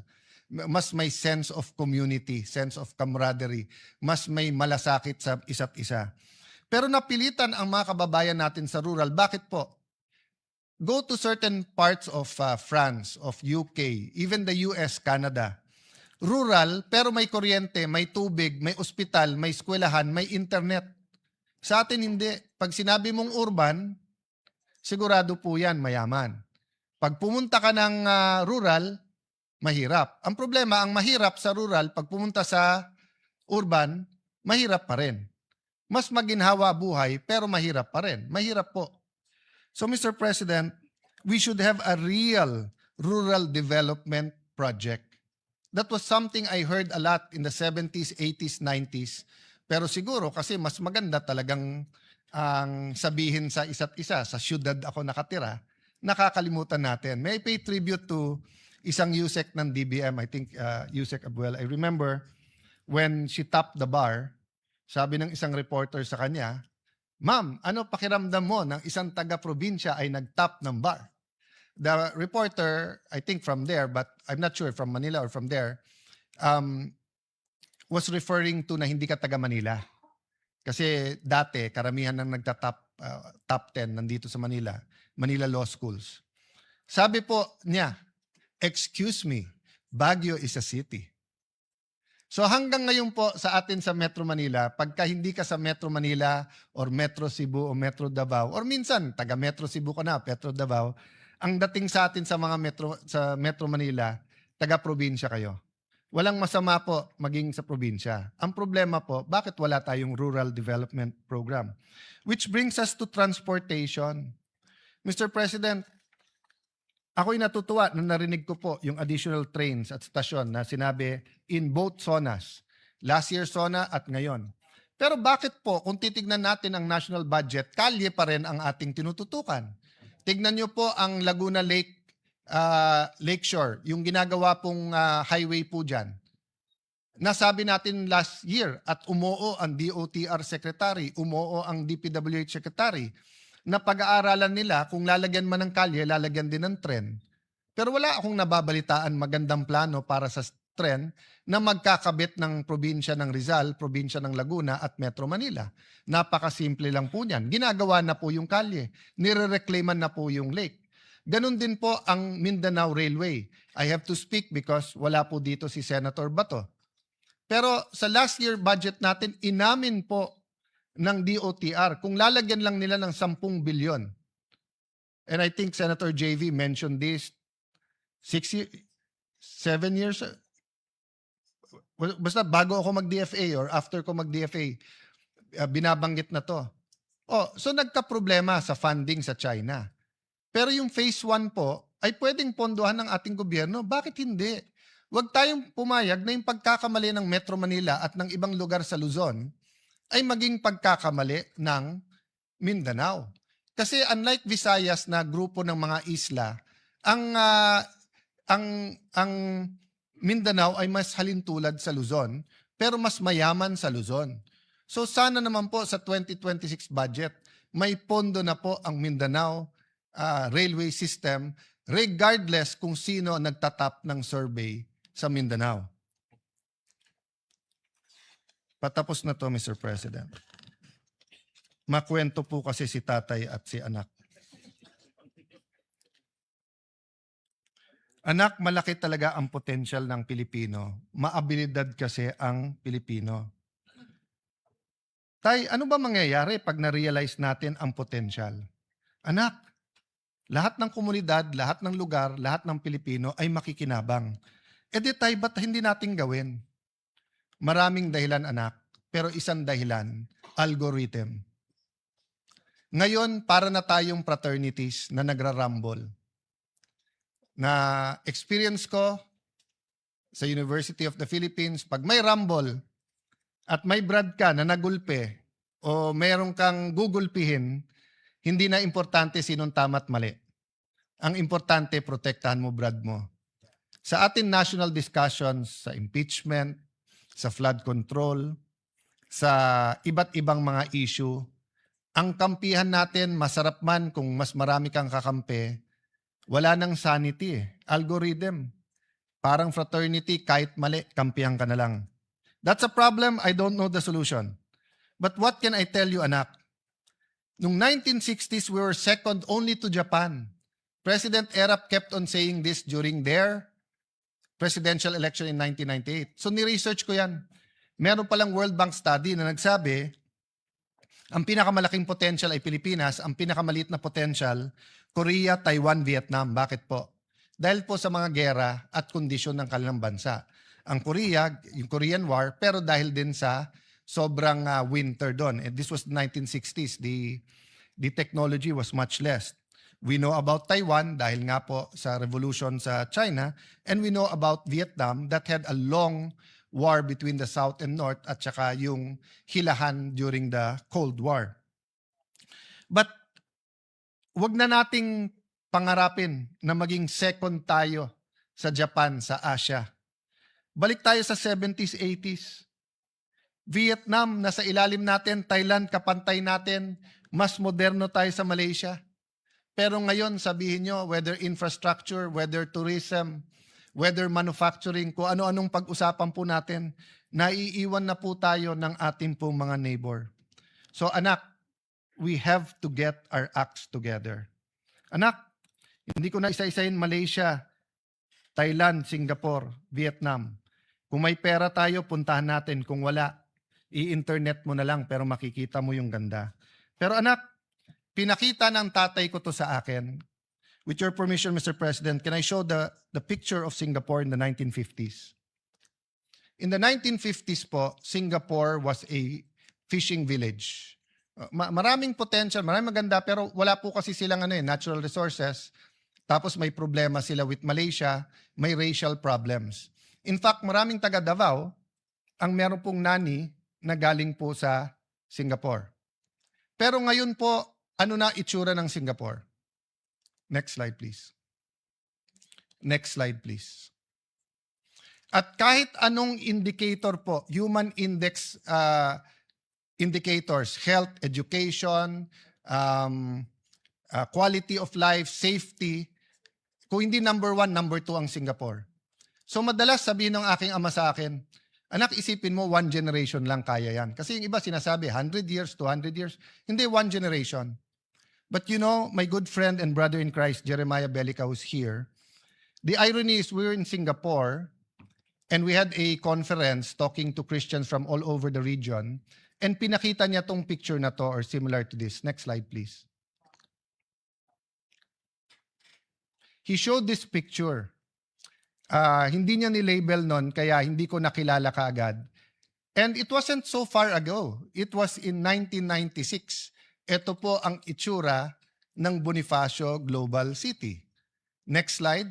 Mas may sense of community, sense of camaraderie. Mas may malasakit sa isa't isa. Pero napilitan ang mga kababayan natin sa rural. Bakit po? Go to certain parts of France, of UK, even the US, Canada. Rural, pero may kuryente, may tubig, may ospital, may eskwelahan, may internet. Sa atin hindi. Pag sinabi mong urban, sigurado po yan, mayaman. Pag pumunta ka ng rural, mahirap. Ang problema, ang mahirap sa rural, pag pumunta sa urban, mahirap pa rin. Mas maginhawa buhay, pero mahirap pa rin. Mahirap po. So, Mr. President, we should have a real rural development project. That was something I heard a lot in the 70s, 80s, 90s. Pero siguro kasi mas maganda talagang ang sabihin sa isa't isa, sa syudad ako nakatira, nakakalimutan natin. May I pay tribute to isang USEC ng DBM, I think USEC Abuel. I remember when she topped the bar, sabi ng isang reporter sa kanya, "Ma'am, ano pakiramdam mo ng isang taga-probinsya ay nag-top ng bar?" The reporter, I think from there, but I'm not sure from Manila or from there, was referring to na hindi ka taga-Manila. Kasi dati, karamihan ng top 10 nandito sa Manila, Manila Law Schools. Sabi po niya, "Excuse me, Baguio is a city. So hanggang ngayon po sa atin sa Metro Manila, pagka hindi ka sa Metro Manila or Metro Cebu o Metro Davao, or minsan taga Metro Cebu ka na, Metro Davao, ang dating sa atin sa mga Metro Manila, taga probinsya kayo. Walang masama po maging sa probinsya. Ang problema po, bakit wala tayong rural development program? Which brings us to transportation. Mr. President, ako'y natutuwa na narinig ko po yung additional trains at stasyon na sinabi in both zonas. Last year zona at ngayon. Pero bakit po, kung titignan natin ang national budget, kalye pa rin ang ating tinututukan? Tignan nyo po ang Laguna Lake, Lakeshore, yung ginagawa pong highway po dyan. Nasabi natin last year at umuo ang DOTR Secretary, umuo ang DPWH Secretary, na pag-aaralan nila kung lalagyan man ng kalye, lalagyan din ng tren. Pero wala akong nababalitaan magandang plano para sa tren na magkakabit ng probinsya ng Rizal, probinsya ng Laguna at Metro Manila. Napakasimple lang po niyan. Ginagawa na po yung kalye. Nire-reclaiman na po yung lake. Ganon din po ang Mindanao Railway. I have to speak because wala po dito si Senator Bato. Pero sa last year budget natin, inamin po ng DOTR kung lalagyan lang nila ng 10 bilyon. And I think Senator JV mentioned this 7 years, basta bago ako mag-DFA or after ko mag-DFA, binabanggit na to. Oh, so nagka-problema sa funding sa China. Pero yung phase 1 po ay pwedeng pondohan ng ating gobyerno. Bakit hindi? Huwag tayong pumayag na yung pagkakamali ng Metro Manila at ng ibang lugar sa Luzon ay maging pagkakamali ng Mindanao. Kasi unlike Visayas na grupo ng mga isla, ang Mindanao ay mas halintulad sa Luzon, pero mas mayaman sa Luzon. So sana naman po sa 2026 budget, may pondo na po ang Mindanao railway system regardless kung sino nagtatap ng survey sa Mindanao. Patapos na to, Mr. President. Makwento po kasi si tatay at si anak. Anak, malaki talaga ang potential ng Pilipino. Maabilidad kasi ang Pilipino. Tay, ano ba mangyayari pag na-realize natin ang potential? Anak, lahat ng komunidad, lahat ng lugar, lahat ng Pilipino ay makikinabang. E di tay, ba't hindi natin gawin? Maraming dahilan, anak, pero isang dahilan, algorithm. Ngayon, para na tayong fraternities na nagrarumble. Na experience ko sa University of the Philippines, pag may rumble at may brad ka na nagulpe o mayroon kang gugulpihin, hindi na importante sinong tama at mali. Ang importante, protektahan mo brad mo. Sa ating national discussions, sa impeachment, sa flood control, sa iba't ibang mga issue, ang kampihan natin, masarap man kung mas marami kang kakampi, wala nang sanity eh. Algorithm. Parang fraternity, kahit mali, kampihan ka na lang. That's a problem, I don't know the solution. But what can I tell you, anak? Noong 1960s, we were second only to Japan. President Erap kept on saying this during their presidential election in 1998. So ni-research ko yan. Meron palang World Bank study na nagsabi, ang pinakamalaking potential ay Pilipinas, ang pinakamaliit na potential, Korea, Taiwan, Vietnam. Bakit po? Dahil po sa mga gera at kondisyon ng kanilang bansa. Ang Korea, yung Korean War, pero dahil din sa sobrang winter doon. And this was the 1960s. The technology was much less. We know about Taiwan dahil nga po sa revolution sa China, and we know about Vietnam that had a long war between the South and North at saka yung hilahan during the Cold War. But wag na nating pangarapin na maging second tayo sa Japan, sa Asia. Balik tayo sa 70s, 80s. Vietnam, nasa ilalim natin. Thailand, kapantay natin. Mas moderno tayo sa Malaysia. Pero ngayon, sabihin nyo, whether infrastructure, whether tourism, whether manufacturing, kung ano-anong pag-usapan po natin, naiiwan na po tayo ng ating pong mga neighbor. So anak, we have to get our acts together. Anak, hindi ko na isa-isahin Malaysia, Thailand, Singapore, Vietnam. Kung may pera tayo, puntahan natin. Kung wala, i-internet mo na lang pero makikita mo yung ganda. Pero anak, pinakita ng tatay ko to sa akin. With your permission, Mr. President, can I show the picture of Singapore in the 1950s? In the 1950s po, Singapore was a fishing village. Maraming potential, maraming maganda, pero wala po kasi silang natural resources. Tapos may problema sila with Malaysia, may racial problems. In fact, maraming taga Davao ang meron pong nani na galing po sa Singapore. Pero ngayon po, ano na itsura ng Singapore? Next slide, please. Next slide, please. At kahit anong indicator po, human index indicators, health, education, quality of life, safety, kung hindi number 1, number 2 ang Singapore. So madalas sabihin ng aking ama sa akin, anak, isipin mo, 1 generation lang kaya yan. Kasi yung iba sinasabi, 100 years, 200 years. Hindi, 1 generation. But you know, my good friend and brother in Christ, Jeremiah Belica, who's here, the irony is we were in Singapore and we had a conference talking to Christians from all over the region and pinakita niya tong picture na to or similar to this. Next slide, please. He showed this picture. Hindi niya ni-label nun, kaya hindi ko nakilala kaagad. And it wasn't so far ago. It was in 1996. Ito po ang itsura ng Bonifacio Global City. Next slide.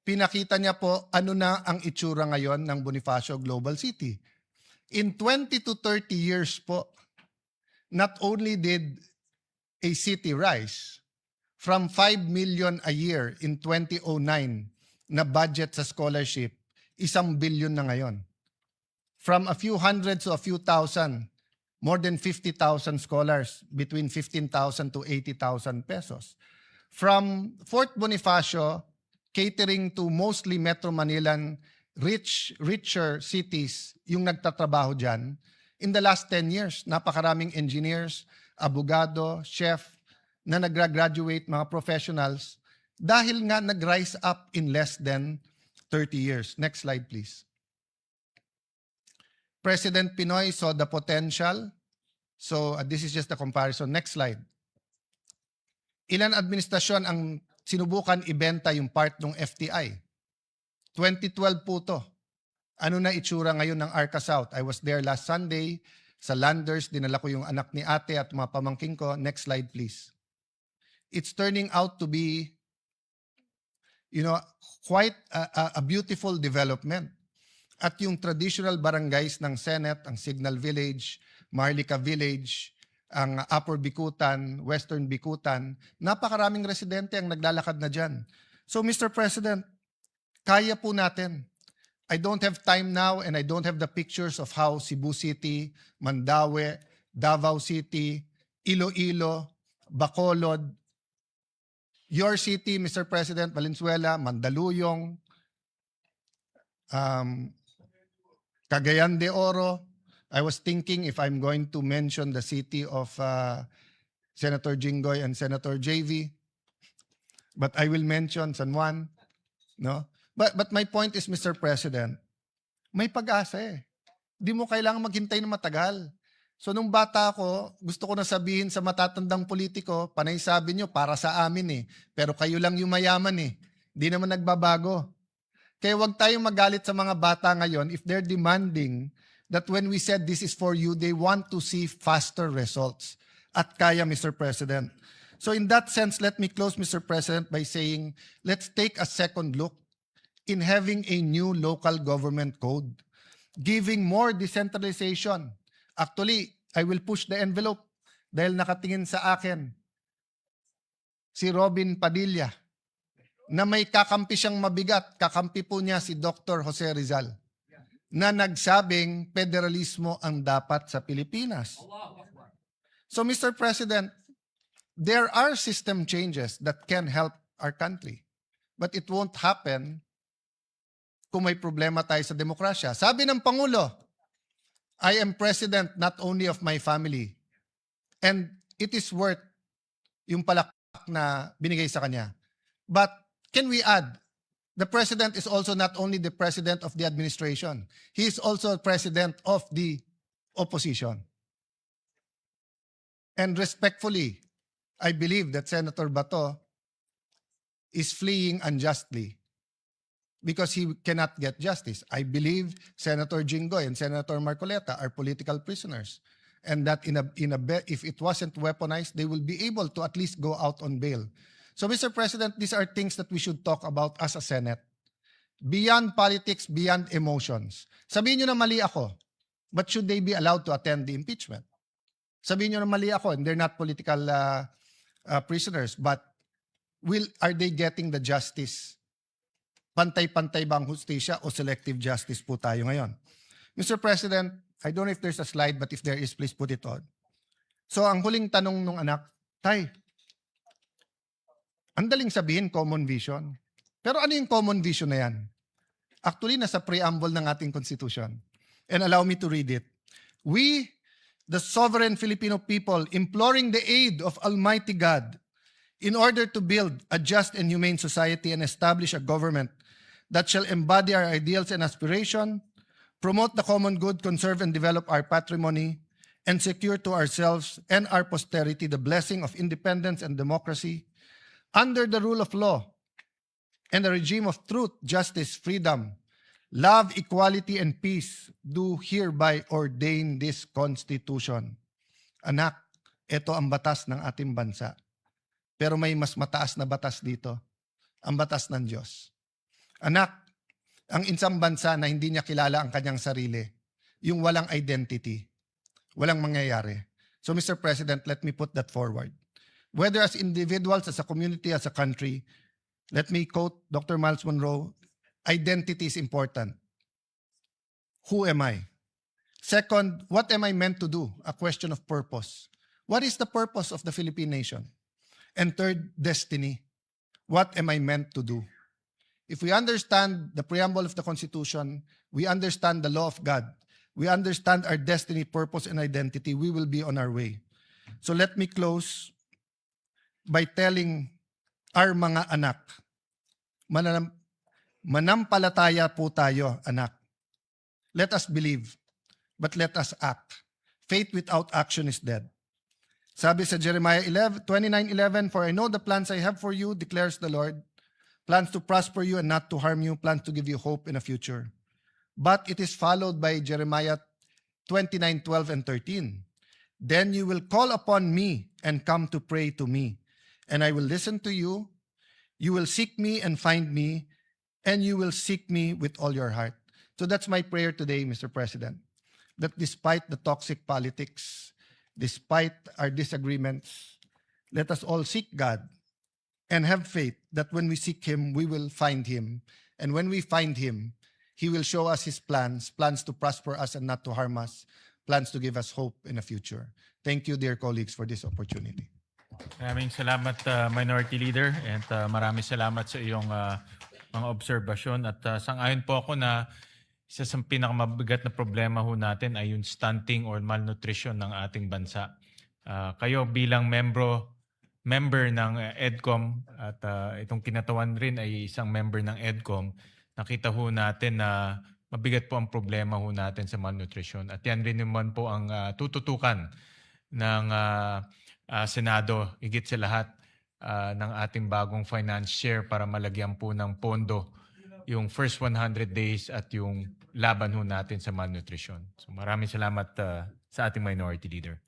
Pinakita niya po ano na ang itsura ngayon ng Bonifacio Global City. In 20 to 30 years po, not only did a city rise from 5 million a year in 2009 na budget sa scholarship, 1 billion na ngayon. From a few hundreds to a few thousand, more than 50,000 scholars, between 15,000 to 80,000 pesos. From Fort Bonifacio, catering to mostly Metro Manilan, richer cities, yung nagtatrabaho dyan, in the last 10 years, napakaraming engineers, abogado, chef, na nag-graduate, mga professionals, dahil nga nag-rise up in less than 30 years. Next slide, please. President Pinoy saw the potential. So this is just a comparison. Next slide. Ilan administrasyon ang sinubukan ibenta yung part ng FTI? 2012 po to. Ano na itsura ngayon ng Arca South? I was there last Sunday sa Landers. Dinala ko yung anak ni ate at mga pamangking ko. Next slide, please. It's turning out to be, quite a beautiful development. At yung traditional barangays ng Senate, ang Signal Village, Marlica Village, ang Upper Bikutan, Western Bikutan, napakaraming residente ang naglalakad na dyan. So Mr. President, kaya po natin. I don't have time now and I don't have the pictures of how Cebu City, Mandaue, Davao City, Iloilo, Bacolod, your city, Mr. President, Valenzuela, Mandaluyong, Cagayan de Oro. I was thinking if I'm going to mention the city of Senator Jinggoy and Senator JV, but I will mention San Juan. No? But my point is, Mr. President, may pag-asa eh. Di mo kailangan maghintay na matagal. So nung bata ako, gusto ko na sabihin sa matatandang politiko, panay sabi nyo, para sa amin eh. Pero kayo lang yung mayaman eh. Di naman nagbabago. Kaya wag tayong magalit sa mga bata ngayon if they're demanding that when we said this is for you, they want to see faster results. At kaya, Mr. President. So in that sense, let me close, Mr. President, by saying, let's take a second look in having a new local government code, giving more decentralization. Actually, I will push the envelope dahil nakatingin sa akin si Robin Padilla na may kakampi siyang mabigat. Kakampi po niya si Dr. Jose Rizal na nagsabing federalismo ang dapat sa Pilipinas. So Mr. President, there are system changes that can help our country. But it won't happen kung may problema tayo sa demokrasya. Sabi ng Pangulo, I am president not only of my family. And it is worth yung palakpak na binigay sa kanya. But can we add the president is also not only the president of the administration, he is also president of the opposition. And respectfully, I believe that Senator Bato is fleeing unjustly because he cannot get justice. I believe Senator Jinggoy and Senator Marcoleta are political prisoners, and that if it wasn't weaponized, they will be able to at least go out on bail. So, Mr. President, these are things that we should talk about as a Senate. Beyond politics, beyond emotions. Sabihin nyo na mali ako, but should they be allowed to attend the impeachment? Sabihin nyo na mali ako, and they're not political prisoners, but are they getting the justice? Pantay-pantay ba ang hustisya o selective justice po tayo ngayon? Mr. President, I don't know if there's a slide, but if there is, please put it on. So, ang huling tanong nung anak, Tay, ang daling sabihin, common vision. Pero ano yung common vision na yan? Actually, nasa preamble ng ating Constitution. And allow me to read it. We, the sovereign Filipino people, imploring the aid of Almighty God in order to build a just and humane society and establish a government that shall embody our ideals and aspiration, promote the common good, conserve and develop our patrimony, and secure to ourselves and our posterity the blessing of independence and democracy, under the rule of law and a regime of truth, justice, freedom, love, equality, and peace, do hereby ordain this Constitution. Anak, ito ang batas ng ating bansa. Pero may mas mataas na batas dito, ang batas ng Diyos. Anak, ang isang bansa na hindi niya kilala ang kanyang sarili, yung walang identity, walang mangyayari. So, Mr. President, let me put that forward. Whether as individuals, as a community, as a country, let me quote Dr. Miles Monroe, identity is important. Who am I? Second, what am I meant to do? A question of purpose. What is the purpose of the Philippine nation? And third, destiny. What am I meant to do? If we understand the preamble of the Constitution, we understand the law of God, we understand our destiny, purpose, and identity, we will be on our way. So let me close by telling our mga anak, manampalataya po tayo, anak. Let us believe, but let us act. Faith without action is dead. Sabi sa Jeremiah 29:11, for I know the plans I have for you, declares the Lord, plans to prosper you and not to harm you, plans to give you hope in a future. But it is followed by Jeremiah 29:12 and 13. Then you will call upon me and come to pray to me, and I will listen to you. You will seek me and find me, and you will seek me with all your heart. So that's my prayer today, Mr. President, that despite the toxic politics, despite our disagreements, let us all seek God and have faith that when we seek Him, we will find Him. And when we find Him, He will show us His plans, plans to prosper us and not to harm us, plans to give us hope in the future. Thank you, dear colleagues, for this opportunity. Maraming salamat, Minority Leader, and maraming salamat sa iyong mga obserbasyon. At sang-ayon po ako na isa sa pinakamabigat na problema ho natin ay yung stunting or malnutrition ng ating bansa. Kayo bilang member ng EDCOM at itong kinatawan rin ay isang member ng EDCOM, nakita ho natin na mabigat po ang problema ho natin sa malnutrition. At yan rin naman po ang tututukan ng Senado, higit sa lahat ng ating bagong finance share para malagyan po ng pondo yung first 100 days at yung laban ho natin sa malnutrition. So maraming salamat sa ating Minority Leader.